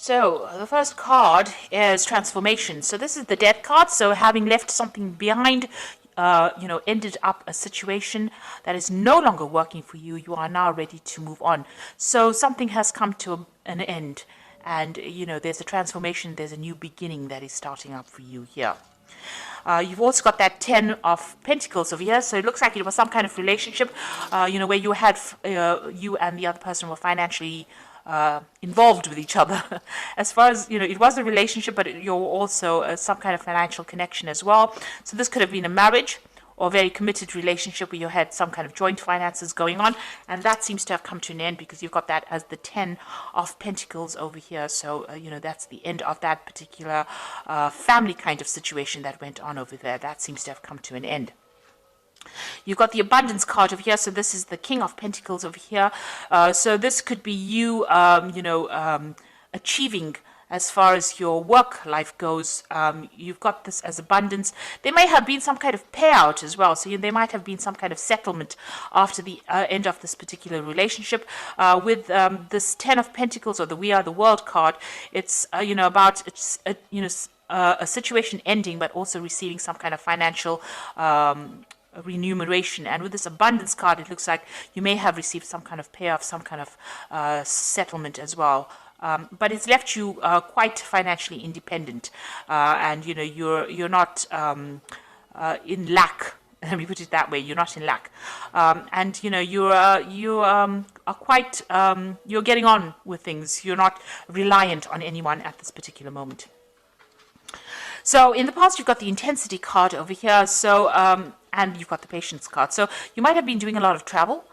So the first card is transformation. So this is the death card. So having left something behind, ended up a situation that is no longer working for you, you are now ready to move on. So something has come to an end, and there's a transformation, there's a new beginning that is starting up for you here. You've also got that 10 of Pentacles over here. So it looks like it was some kind of relationship, where you had, you and the other person were financially involved with each other. As far as, it was a relationship, but you're also some kind of financial connection as well. So this could have been a marriage or a very committed relationship where you had some kind of joint finances going on. And that seems to have come to an end because you've got that as the 10 of Pentacles over here. So, that's the end of that particular family kind of situation that went on over there. That seems to have come to an end. You've got the abundance card over here. So this is the King of Pentacles over here. So this could be you, achieving as far as your work life goes. You've got this as abundance. There may have been some kind of payout as well. So there might have been some kind of settlement after the end of this particular relationship. With this 10 of Pentacles or the We Are the World card, it's, about, a situation ending, but also receiving some kind of financial remuneration. And with this abundance card, it looks like you may have received some kind of payoff, some kind of settlement as well. But it's left you quite financially independent, and you're not in lack. Let me put it that way. You're not in lack, and you are quite you're getting on with things. You're not reliant on anyone at this particular moment. So in the past, you've got the intensity card over here. So and you've got the patience card. So you might have been doing a lot of travel.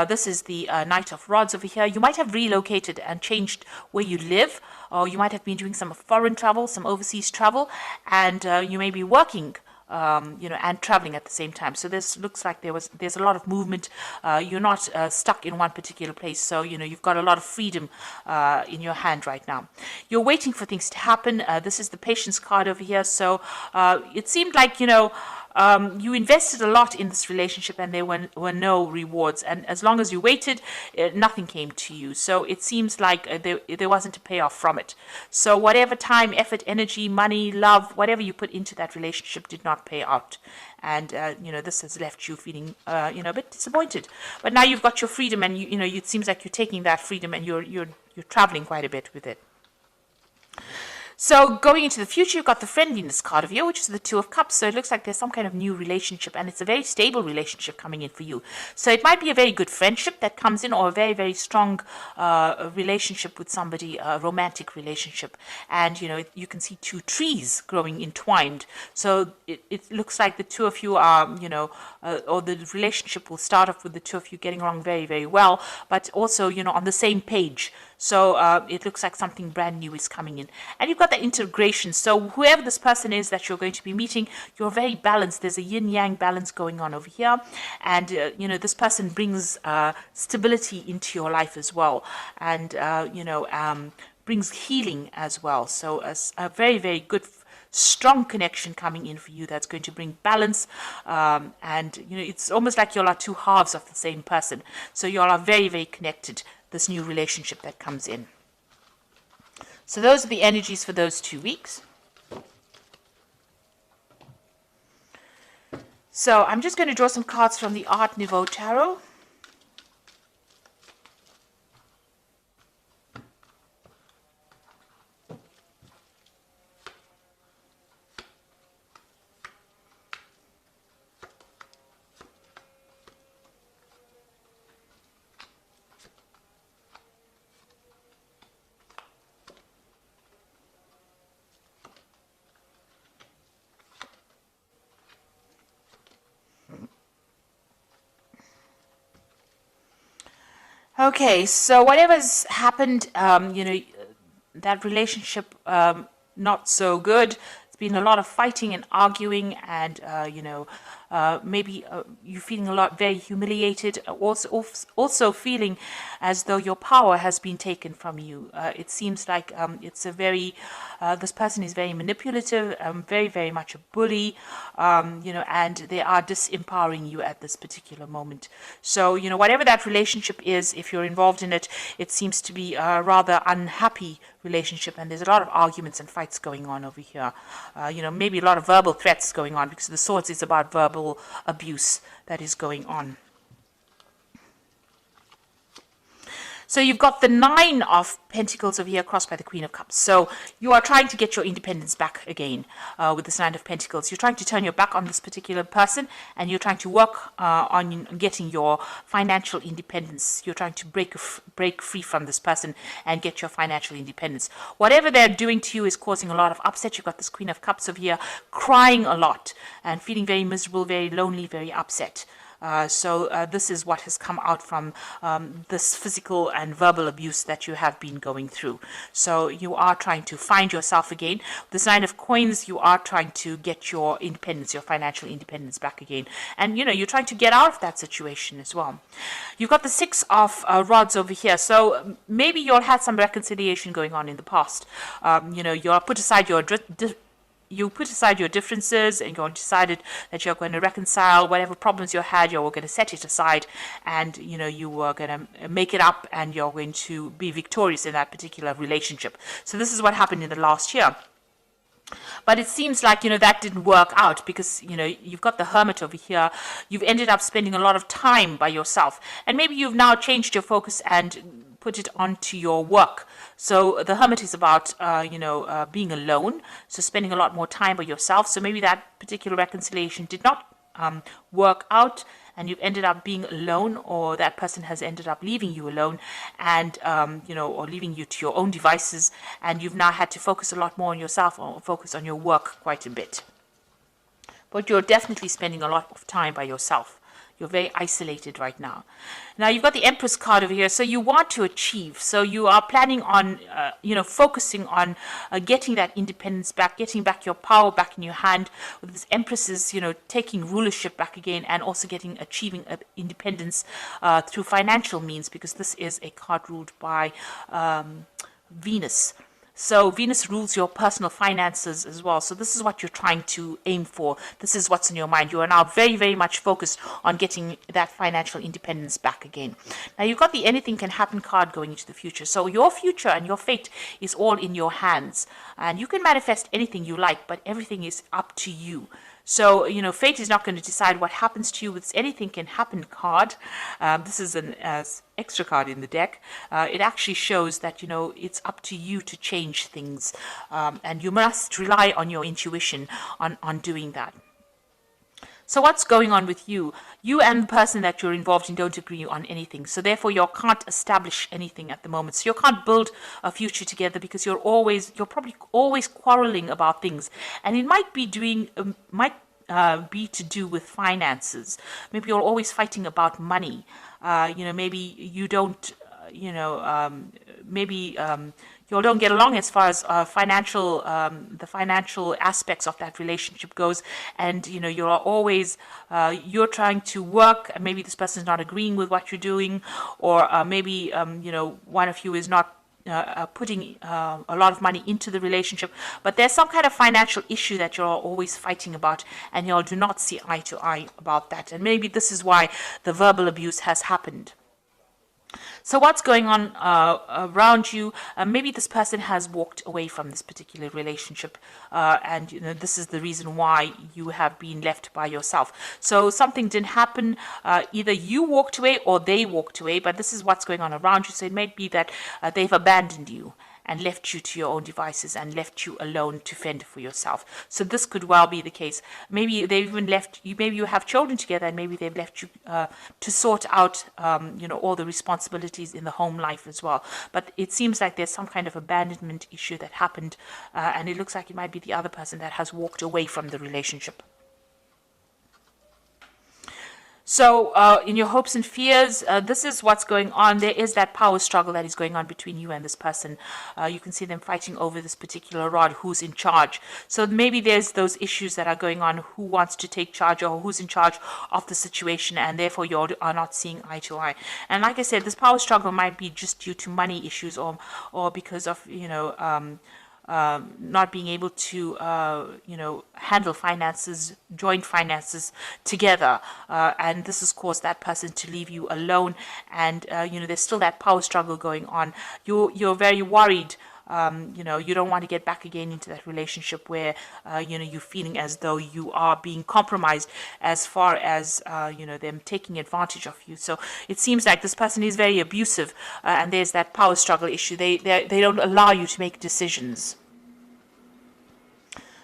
This is the Knight of Rods over here. You might have relocated and changed where you live, or you might have been doing some foreign travel, some overseas travel, and you may be working, and traveling at the same time. So this looks like there's a lot of movement. You're not stuck in one particular place. So, you've got a lot of freedom in your hand right now. You're waiting for things to happen. This is the patience card over here. So it seemed like, you invested a lot in this relationship and there were no rewards. And as long as you waited, nothing came to you. So it seems like there wasn't a payoff from it. So whatever time, effort, energy, money, love, whatever you put into that relationship did not pay out. And, this has left you feeling, a bit disappointed. But now you've got your freedom and, it seems like you're taking that freedom and you're traveling quite a bit with it. So going into the future, you've got the friendliness card of you, which is the Two of Cups. So it looks like there's some kind of new relationship, and it's a very stable relationship coming in for you. So it might be a very good friendship that comes in, or a very, very strong relationship with somebody, a romantic relationship. And, you can see two trees growing entwined. So it looks like the two of you are, or the relationship will start off with the two of you getting along very, very well, but also, on the same page. So it looks like something brand new is coming in. And you've got the integration. So whoever this person is that you're going to be meeting, you're very balanced. There's a yin-yang balance going on over here. And, this person brings stability into your life as well. And, brings healing as well. So a very, very good strong connection coming in for you that's going to bring balance, and it's almost like you all are two halves of the same person. So you all are very, very connected, this new relationship that comes in. So those are the energies for those 2 weeks. So I'm just going to draw some cards from the Art Nouveau Tarot. Okay, so whatever's happened, that relationship, not so good. It's been a lot of fighting and arguing and, maybe you're feeling a lot very humiliated, also feeling as though your power has been taken from you. It seems like it's a very this person is very manipulative, very, very much a bully, and they are disempowering you at this particular moment. So, whatever that relationship is, if you're involved in it, it seems to be a rather unhappy relationship, and there's a lot of arguments and fights going on over here. Maybe a lot of verbal threats going on, because the Swords is about verbal abuse that is going on. So you've got the Nine of Pentacles over here crossed by the Queen of Cups. So you are trying to get your independence back again with this Nine of Pentacles. You're trying to turn your back on this particular person, and you're trying to work on getting your financial independence. You're trying to break free from this person and get your financial independence. Whatever they're doing to you is causing a lot of upset. You've got this Queen of Cups over here crying a lot and feeling very miserable, very lonely, very upset. So this is what has come out from this physical and verbal abuse that you have been going through. So you are trying to find yourself again. This Nine of Coins, you are trying to get your independence, your financial independence back again. And, you're trying to get out of that situation as well. You've got the Six of Rods over here. So maybe you'll had some reconciliation going on in the past. You'll put aside your differences, and you decided that you're going to reconcile whatever problems you had. You're going to set it aside, and you were going to make it up, and you're going to be victorious in that particular relationship. So this is what happened in the last year. But it seems like, that didn't work out, because, you've got the Hermit over here. You've ended up spending a lot of time by yourself, and maybe you've now changed your focus and put it onto your work. So the Hermit is about, being alone, so spending a lot more time by yourself. So maybe that particular reconciliation did not work out, and you've ended up being alone, or that person has ended up leaving you alone, and, or leaving you to your own devices, and you've now had to focus a lot more on yourself, or focus on your work quite a bit. But you're definitely spending a lot of time by yourself. You're very isolated right now. Now, you've got the Empress card over here. So you want to achieve. So you are planning on, focusing on getting that independence back, getting back your power back in your hand. With this Empresses, taking rulership back again, and also achieving independence through financial means, because this is a card ruled by Venus. So Venus rules your personal finances as well. So this is what you're trying to aim for. This is what's in your mind. You are now very, very much focused on getting that financial independence back again. Now, you've got the Anything Can Happen card going into the future. So your future and your fate is all in your hands. And you can manifest anything you like, but everything is up to you. So, fate is not going to decide what happens to you with this Anything Can Happen card. This is an extra card in the deck. It actually shows that, it's up to you to change things. And you must rely on your intuition on doing that. So what's going on with you? You and the person that you're involved in don't agree on anything. So therefore, you can't establish anything at the moment. So you can't build a future together, because you're probably always quarreling about things. And it might be to do with finances. Maybe you're always fighting about money. Maybe you don't, you don't get along as far as the financial aspects of that relationship goes, and you're always you're trying to work, and maybe this person is not agreeing with what you're doing, or maybe one of you is not putting a lot of money into the relationship, but there's some kind of financial issue that you're always fighting about, and you do not see eye to eye about that, and maybe this is why the verbal abuse has happened. So what's going on around you? Maybe this person has walked away from this particular relationship, and this is the reason why you have been left by yourself. So something didn't happen. Either you walked away or they walked away, but this is what's going on around you. So it may be that they've abandoned you and left you to your own devices and left you alone to fend for yourself. So this could well be the case. Maybe they've even left you, maybe you have children together, and maybe they've left you to sort out, all the responsibilities in the home life as well. But it seems like there's some kind of abandonment issue that happened, and it looks like it might be the other person that has walked away from the relationship. So in your hopes and fears, this is what's going on. There is that power struggle that is going on between you and this person. You can see them fighting over this particular rod, who's in charge. So maybe there's those issues that are going on, who wants to take charge or who's in charge of the situation, and therefore you are not seeing eye to eye. And like I said, this power struggle might be just due to money issues, or because of, not being able to, handle finances, joint finances together. And this has caused that person to leave you alone. And, there's still that power struggle going on. You're very worried. You don't want to get back again into that relationship where, you're feeling as though you are being compromised as far as, them taking advantage of you. So it seems like this person is very abusive, and there's that power struggle issue. They don't allow you to make decisions.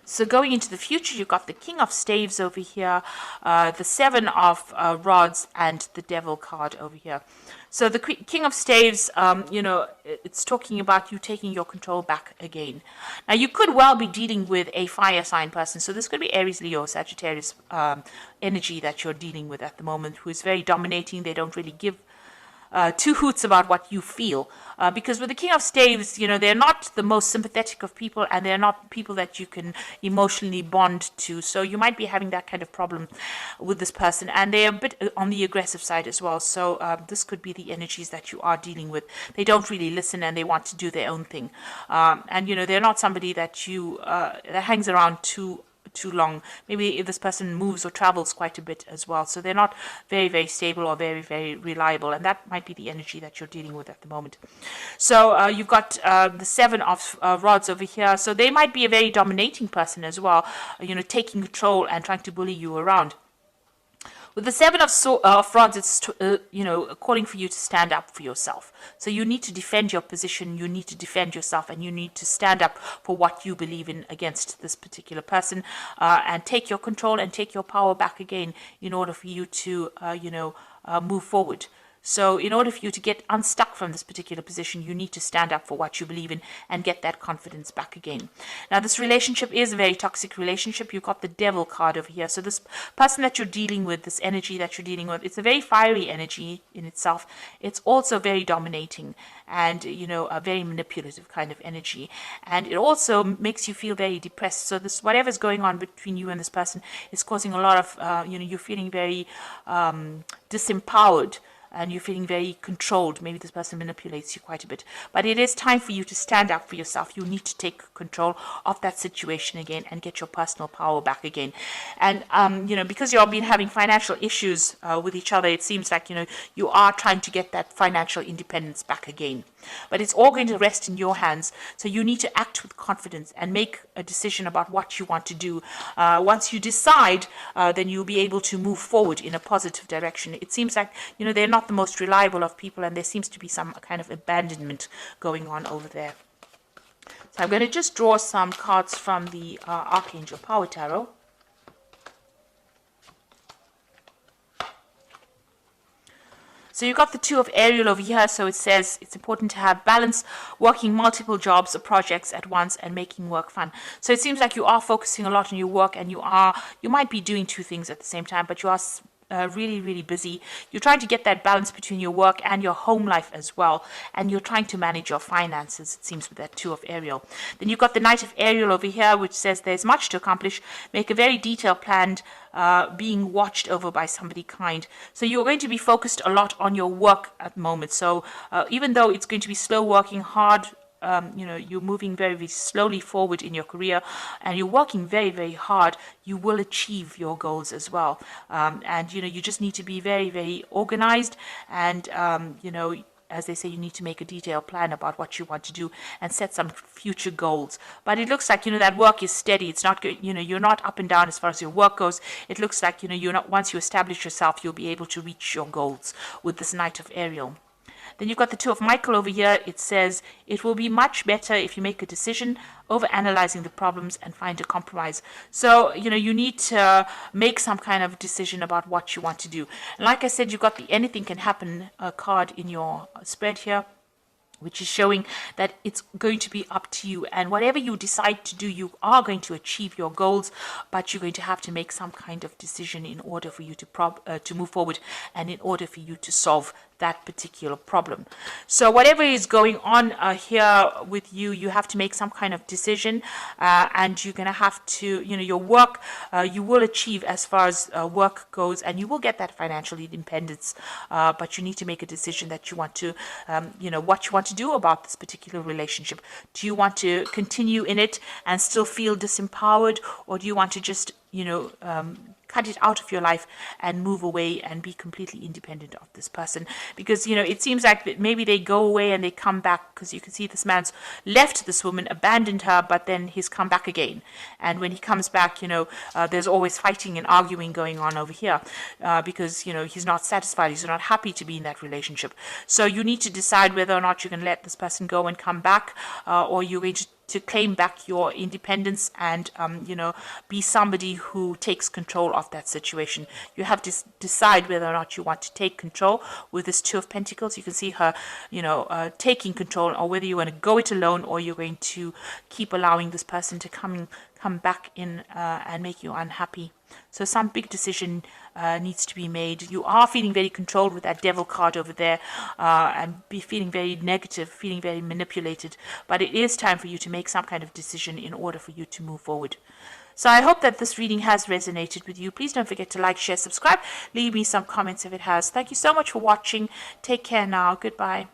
So going into the future, you've got the King of Staves over here, the Seven of Rods, and the Devil card over here. So the King of Staves, it's talking about you taking your control back again. Now, you could well be dealing with a fire sign person. So this could be Aries, Leo, Sagittarius energy that you're dealing with at the moment, who is very dominating. They don't really give two hoots about what you feel. Because with the King of Staves, they're not the most sympathetic of people, and they're not people that you can emotionally bond to. So you might be having that kind of problem with this person, and they're a bit on the aggressive side as well. So this could be the energies that you are dealing with. They don't really listen, and they want to do their own thing. And they're not somebody that that hangs around too long. Maybe if this person moves or travels quite a bit as well. So they're not very, very stable or very, very reliable. And that might be the energy that you're dealing with at the moment. So you've got the Seven of Rods over here. So they might be a very dominating person as well, taking control and trying to bully you around. With the Seven of Rods, it's calling for you to stand up for yourself. So you need to defend your position, you need to defend yourself, and you need to stand up for what you believe in against this particular person, and take your control and take your power back again in order for you to, move forward. So in order for you to get unstuck from this particular position, you need to stand up for what you believe in and get that confidence back again. Now, this relationship is a very toxic relationship. You've got the Devil card over here. So this person that you're dealing with, this energy that you're dealing with, it's a very fiery energy in itself. It's also very dominating and, a very manipulative kind of energy. And it also makes you feel very depressed. So this, whatever's going on between you and this person is causing a lot of, you're feeling very disempowered. And you're feeling very controlled. Maybe this person manipulates you quite a bit. But it is time for you to stand up for yourself. You need to take control of that situation again and get your personal power back again. And, because you've been having financial issues with each other, it seems like, you are trying to get that financial independence back again. But it's all going to rest in your hands. So you need to act with confidence and make a decision about what you want to do. Once you decide, then you'll be able to move forward in a positive direction. It seems like, they're not the most reliable of people, and there seems to be some kind of abandonment going on over there. So I'm going to just draw some cards from the Archangel Power Tarot. So you've got the Two of Ariel over here. So it says it's important to have balance, working multiple jobs or projects at once and making work fun. So it seems like you are focusing a lot on your work, and you might be doing two things at the same time, but you are really, really busy. You're trying to get that balance between your work and your home life as well. And you're trying to manage your finances, it seems, with that Two of Ariel. Then you've got the Knight of Ariel over here, which says there's much to accomplish. Make a very detailed plan, being watched over by somebody kind. So you're going to be focused a lot on your work at the moment. So even though it's going to be slow working, hard, you're moving very, very slowly forward in your career, and you're working very, very hard, you will achieve your goals as well. And, you just need to be very, very organized, and, as they say, you need to make a detailed plan about what you want to do and set some future goals. But it looks like, that work is steady. It's not, you're not up and down as far as your work goes. It looks like, you're not, once you establish yourself, you'll be able to reach your goals with this Knight of Ariel. Then you've got the Two of Michael over here. It says, it will be much better if you make a decision over analyzing the problems and find a compromise. So, you need to make some kind of decision about what you want to do. And like I said, you've got the anything can happen card in your spread here. which is showing that it's going to be up to you. And whatever you decide to do, you are going to achieve your goals, but you're going to have to make some kind of decision in order for you to move forward and in order for you to solve that particular problem. So whatever is going on here with you, you have to make some kind of decision, and you're going to have to, your work, you will achieve as far as work goes, and you will get that financial independence, but you need to make a decision that you want to, what you want to do about this particular relationship. Do you want to continue in it and still feel disempowered, or do you want to just, cut it out of your life and move away and be completely independent of this person? Because it seems like that maybe they go away and they come back, because you can see this man's left this woman, abandoned her, but then he's come back again. And when he comes back, there's always fighting and arguing going on over here, because he's not satisfied, he's not happy to be in that relationship. So you need to decide whether or not you can let this person go and come back, or you're going to claim back your independence and be somebody who takes control of that situation. You have to decide whether or not you want to take control. With this Two of Pentacles, you can see her taking control, or whether you want to go it alone, or you're going to keep allowing this person to come back in and make you unhappy. So some big decision needs to be made. You are feeling very controlled with that Devil card over there, and be feeling very negative, feeling very manipulated. But it is time for you to make some kind of decision in order for you to move forward. So I hope that this reading has resonated with you. Please don't forget to like, share, subscribe. Leave me some comments if it has. Thank you so much for watching. Take care now. Goodbye.